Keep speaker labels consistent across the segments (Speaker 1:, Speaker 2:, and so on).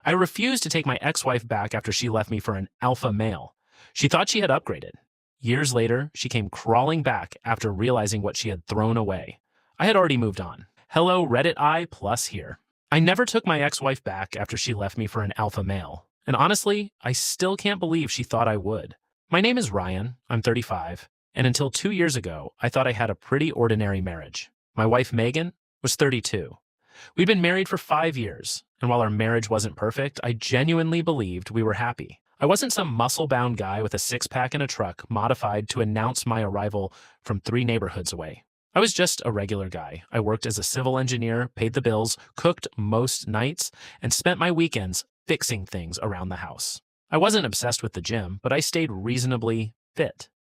Speaker 1: I refused to take my ex-wife back after she left me for an alpha male. She thought she had upgraded. Years later, she came crawling back after realizing what she had thrown away. I had already moved on. Hello, Reddit I plus here. I never took my ex-wife back after she left me for an alpha male. And honestly, I still can't believe she thought I would. My name is Ryan, I'm 35, and until 2 years ago, I thought I had a pretty ordinary marriage. My wife, Megan, was 32. We'd been married for 5 years, and while our marriage wasn't perfect, I genuinely believed we were happy. I wasn't some muscle-bound guy with a six-pack and a truck modified to announce my arrival from 3 neighborhoods away. I was just a regular guy. I worked as a civil engineer, paid the bills, cooked most nights, and spent my weekends fixing things around the house. I wasn't obsessed with the gym, but I stayed reasonably fit.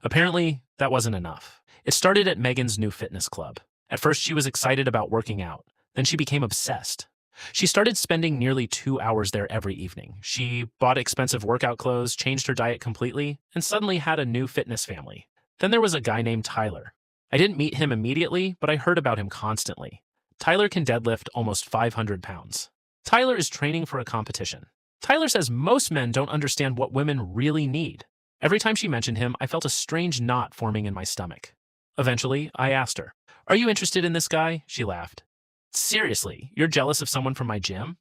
Speaker 1: Apparently, that wasn't enough. It started at Megan's new fitness club. At first, she was excited about working out. Then she became obsessed. She started spending nearly 2 hours there every evening. She bought expensive workout clothes, changed her diet completely, and suddenly had a new fitness family. Then there was a guy named Tyler. I didn't meet him immediately, but I heard about him constantly. Tyler can deadlift almost 500 pounds. Tyler is training for a competition. Tyler says most men don't understand what women really need. Every time she mentioned him, I felt a strange knot forming in my stomach. Eventually, I asked her, "Are you interested in this guy?" She laughed. "Seriously, you're jealous of someone from my gym?"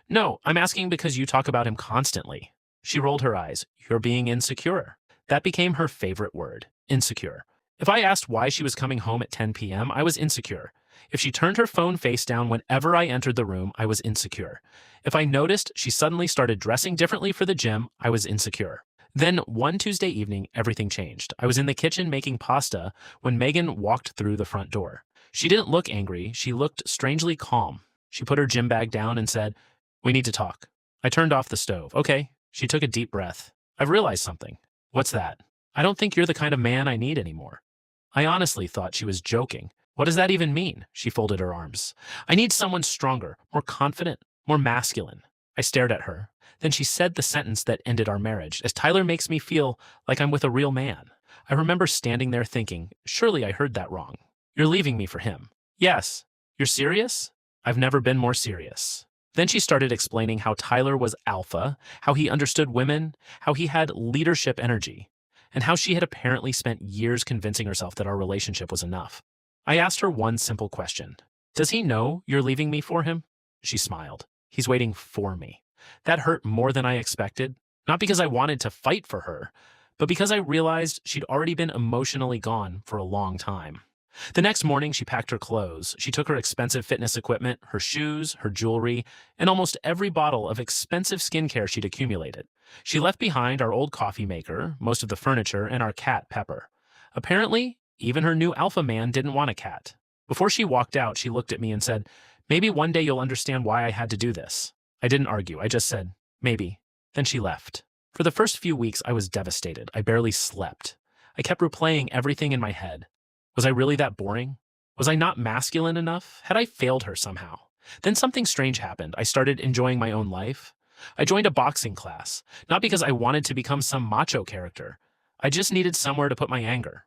Speaker 1: "No, I'm asking because you talk about him constantly." She rolled her eyes. "You're being insecure." That became her favorite word, insecure. If I asked why she was coming home at 10 p.m., I was insecure. If she turned her phone face down whenever I entered the room, I was insecure. If I noticed she suddenly started dressing differently for the gym, I was insecure. Then, one Tuesday evening, everything changed. I was in the kitchen making pasta when Megan walked through the front door. She didn't look angry. She looked strangely calm. She put her gym bag down and said, "We need to talk." I turned off the stove. "Okay." She took a deep breath. "I've realized something." "What's that?" "I don't think you're the kind of man I need anymore." I honestly thought she was joking. "What does that even mean?" She folded her arms. "I need someone stronger, more confident, more masculine." I stared at her. Then she said the sentence that ended our marriage, "As Tyler makes me feel like I'm with a real man." I remember standing there thinking, surely I heard that wrong. "You're leaving me for him." "Yes." "You're serious?" "I've never been more serious." Then she started explaining how Tyler was alpha, how he understood women, how he had leadership energy, and how she had apparently spent years convincing herself that our relationship was enough. I asked her one simple question. "Does he know you're leaving me for him?" She smiled. "He's waiting for me." That hurt more than I expected, not because I wanted to fight for her, but because I realized she'd already been emotionally gone for a long time. The next morning, she packed her clothes. She took her expensive fitness equipment, her shoes, her jewelry, and almost every bottle of expensive skincare she'd accumulated. She left behind our old coffee maker, most of the furniture, and our cat, Pepper. Apparently, even her new alpha man didn't want a cat. Before she walked out, she looked at me and said, "Maybe one day you'll understand why I had to do this." I didn't argue. I just said, "Maybe." Then she left. For the first few weeks, I was devastated. I barely slept. I kept replaying everything in my head. Was I really that boring? Was I not masculine enough? Had I failed her somehow? Then something strange happened. I started enjoying my own life. I joined a boxing class, not because I wanted to become some macho character. I just needed somewhere to put my anger.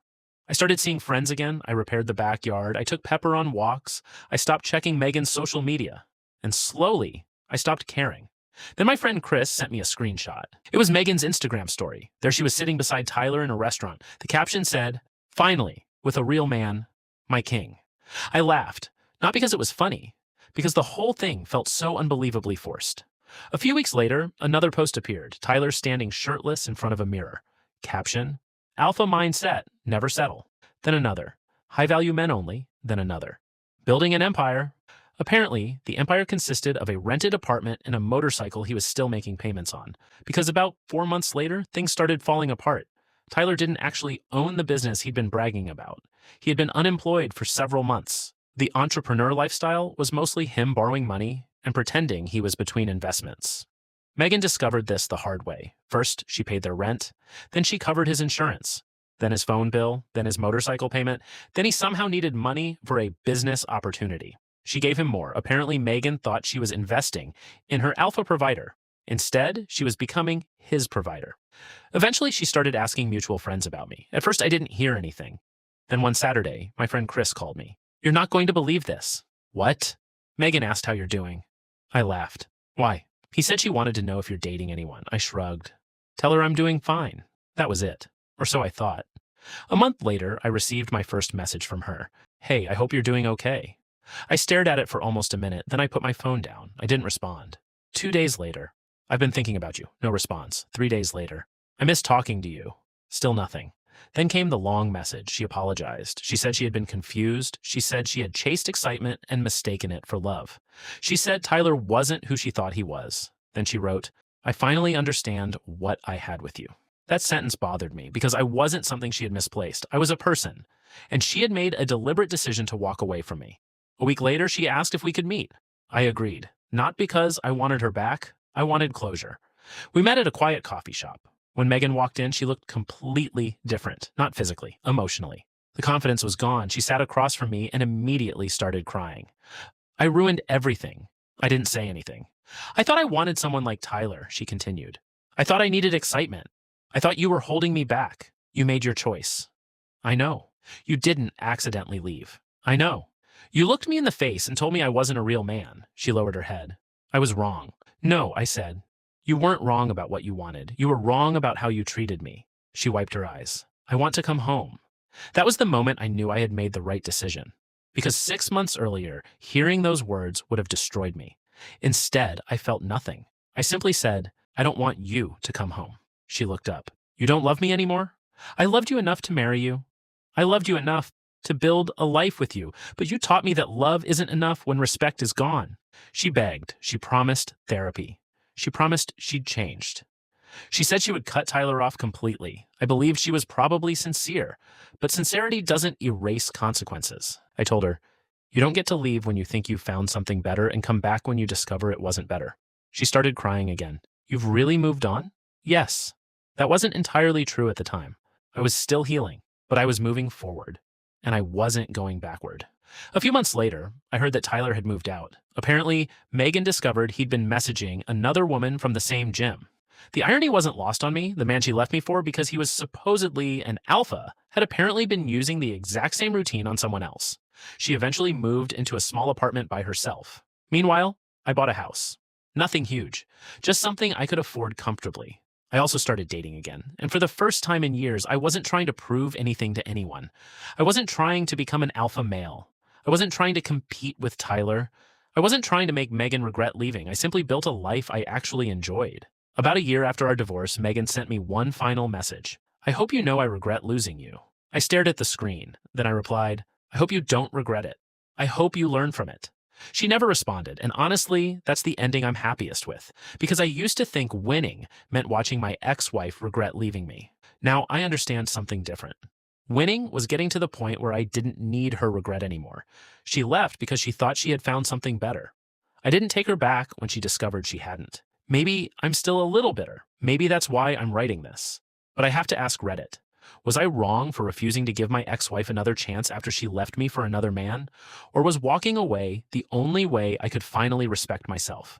Speaker 1: I started seeing friends again. I repaired the backyard. I took Pepper on walks. I stopped checking Megan's social media. And slowly, I stopped caring. Then my friend Chris sent me a screenshot. It was Megan's Instagram story. There she was sitting beside Tyler in a restaurant. The caption said, "Finally, with a real man, my king." I laughed, not because it was funny, because the whole thing felt so unbelievably forced. A few weeks later, another post appeared, Tyler standing shirtless in front of a mirror. Caption, "Alpha mindset, never settle." Then another, "High value men only." Then another, "Building an empire." Apparently, the empire consisted of a rented apartment and a motorcycle he was still making payments on, because about 4 months later, things started falling apart. Tyler didn't actually own the business he'd been bragging about. He had been unemployed for several months. The entrepreneur lifestyle was mostly him borrowing money and pretending he was between investments. Megan discovered this the hard way. First, she paid their rent. Then she covered his insurance. Then his phone bill. Then his motorcycle payment. Then he somehow needed money for a business opportunity. She gave him more. Apparently, Megan thought she was investing in her alpha provider. Instead, she was becoming his provider. Eventually, she started asking mutual friends about me. At first, I didn't hear anything. Then one Saturday, my friend Chris called me. "You're not going to believe this." "What?" "Megan asked how you're doing." I laughed. "Why?" He said she wanted to know if you're dating anyone. I shrugged. Tell her I'm doing fine. That was it. Or so I thought. A month later, I received my first message from her. Hey, I hope you're doing okay. I stared at it for almost a minute, then I put my phone down. I didn't respond. 2 days later. I've been thinking about you. No response. 3 days later. I miss talking to you. Still nothing. Then came the long message. She apologized. She said she had been confused. She said she had chased excitement and mistaken it for love. She said Tyler wasn't who she thought he was. Then she wrote, I finally understand what I had with you. That sentence bothered me because I wasn't something she had misplaced. I was a person, and she had made a deliberate decision to walk away from me. A week later, she asked if we could meet. I agreed. Not because I wanted her back. I wanted closure. We met at a quiet coffee shop. When Megan walked in, she looked completely different, not physically, emotionally. The confidence was gone. She sat across from me and immediately started crying. I ruined everything. I didn't say anything. I thought I wanted someone like Tyler, she continued. I thought I needed excitement. I thought you were holding me back. You made your choice. I know. You didn't accidentally leave. I know. You looked me in the face and told me I wasn't a real man. She lowered her head. I was wrong. No, I said. You weren't wrong about what you wanted. You were wrong about how you treated me. She wiped her eyes. I want to come home. That was the moment I knew I had made the right decision. Because 6 months earlier, hearing those words would have destroyed me. Instead, I felt nothing. I simply said, I don't want you to come home. She looked up. You don't love me anymore? I loved you enough to marry you. I loved you enough to build a life with you, but you taught me that love isn't enough when respect is gone. She begged. She promised therapy. She promised she'd changed. She said she would cut Tyler off completely. I believed she was probably sincere, but sincerity doesn't erase consequences. I told her, you don't get to leave when you think you've found something better and come back when you discover it wasn't better. She started crying again. You've really moved on? Yes. That wasn't entirely true at the time. I was still healing, but I was moving forward, and I wasn't going backward. A few months later, I heard that Tyler had moved out. Apparently, Megan discovered he'd been messaging another woman from the same gym. The irony wasn't lost on me. The man she left me for, because he was supposedly an alpha, had apparently been using the exact same routine on someone else. She eventually moved into a small apartment by herself. Meanwhile, I bought a house. Nothing huge, just something I could afford comfortably. I also started dating again, and for the first time in years, I wasn't trying to prove anything to anyone. I wasn't trying to become an alpha male. I wasn't trying to compete with Tyler. I wasn't trying to make Megan regret leaving. I simply built a life I actually enjoyed. About a year after our divorce, Megan sent me one final message. I hope you know I regret losing you. I stared at the screen. Then I replied, I hope you don't regret it. I hope you learn from it. She never responded, and honestly, that's the ending I'm happiest with, because I used to think winning meant watching my ex-wife regret leaving me. Now I understand something different. Winning was getting to the point where I didn't need her regret anymore. She left because she thought she had found something better. I didn't take her back when she discovered she hadn't. Maybe I'm still a little bitter. Maybe that's why I'm writing this. But I have to ask Reddit. Was I wrong for refusing to give my ex-wife another chance after she left me for another man? Or was walking away the only way I could finally respect myself?